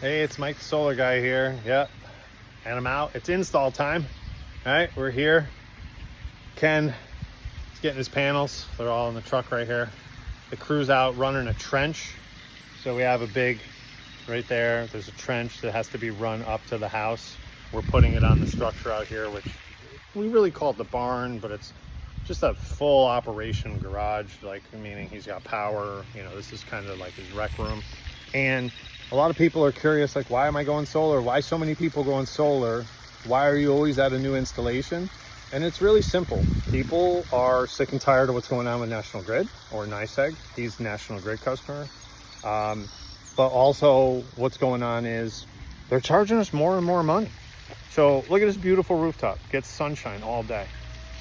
Hey, it's Mike the Solar Guy here. Yep, and I'm out. It's install time. All right, we're here. Ken is getting his panels. They're all in the truck right here. The crew's out running a trench. So we have a big, right there, there's a trench that has to be run up to the house. We're putting it on the structure out here, which we really call it the barn, but it's just a full operation garage, like meaning he's got power. You know, this is kind of like his rec room. And a lot of people are curious, like, why am I going solar? Why so many people going solar? Why are you always at a new installation? And it's really simple. People are sick and tired of what's going on with National Grid or NYSEG. He's a National Grid customer. But also what's going on is they're charging us more and more money. So look at this beautiful rooftop. Gets sunshine all day.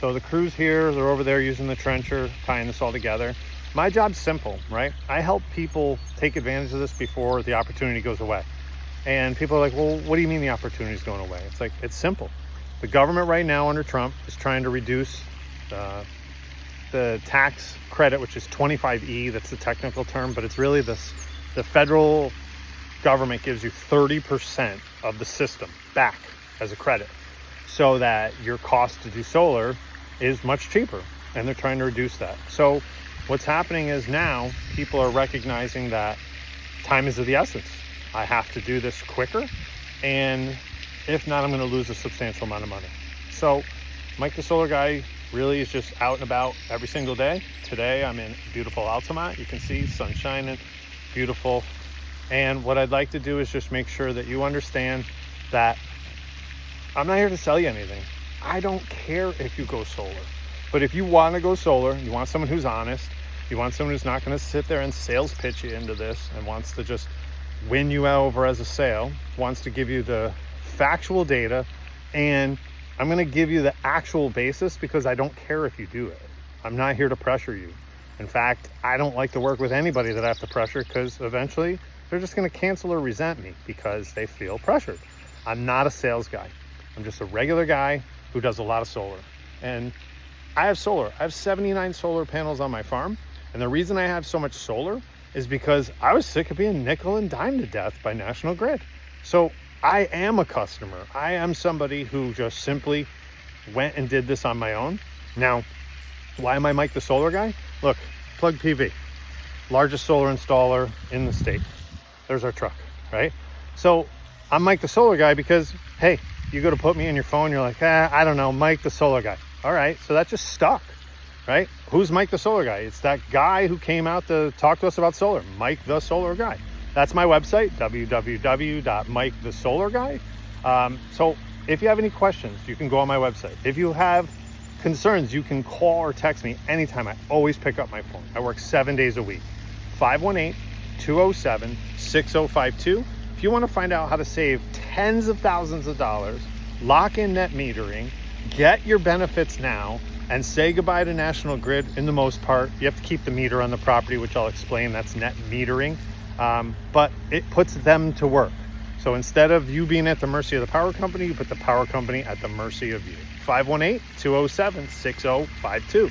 So the crew's here. They're over there using the trencher, tying this all together. My job's simple, right? I help people take advantage of this before the opportunity goes away. And people are like, well, what do you mean the opportunity is going away? It's like, it's simple. The government right now under Trump is trying to reduce the tax credit, which is 25E. That's the technical term, but it's really this. The federal government gives you 30% of the system back as a credit so that your cost to do solar is much cheaper. And they're trying to reduce that. So what's happening is now people are recognizing that time is of the essence. I have to do this quicker, and if not, I'm going to lose a substantial amount of money. So Mike the Solar Guy really is just out and about every single day. Today I'm in beautiful Altamont. You can see sun shining, beautiful. And what I'd like to do is just make sure that you understand that I'm not here to sell you anything. I don't care if you go solar. But if you want to go solar, you want someone who's honest, you want someone who's not going to sit there and sales pitch you into this and wants to just win you over as a sale, wants to give you the factual data, and I'm going to give you the actual basis because I don't care if you do it. I'm not here to pressure you. In fact, I don't like to work with anybody that I have to pressure because eventually they're just going to cancel or resent me because they feel pressured. I'm not a sales guy. I'm just a regular guy who does a lot of solar. And I have solar. I have 79 solar panels on my farm. And the reason I have so much solar is because I was sick of being nickel and dime to death by National Grid. So I am a customer. I am somebody who just simply went and did this on my own. Now, why am I Mike the Solar Guy? Look, Plug PV, largest solar installer in the state. There's our truck, right? So I'm Mike the Solar Guy because, hey, you go to put me in your phone, you're like, I don't know, Mike the Solar Guy. All right, so that just stuck, right? Who's Mike the Solar Guy? It's that guy who came out to talk to us about solar, Mike the Solar Guy. That's my website, www.mikethesolarguy. So if you have any questions, you can go on my website. If you have concerns, you can call or text me anytime. I always pick up my phone. I work 7 days a week. 518-207-6052. If you want to find out how to save tens of thousands of dollars, lock in net metering, get your benefits now, and say goodbye to National Grid. In the most part, you have to keep the meter on the property, which I'll explain. That's net metering. But it puts them to work. So instead of you being at the mercy of the power company, you put the power company at the mercy of you. 518-207-6052.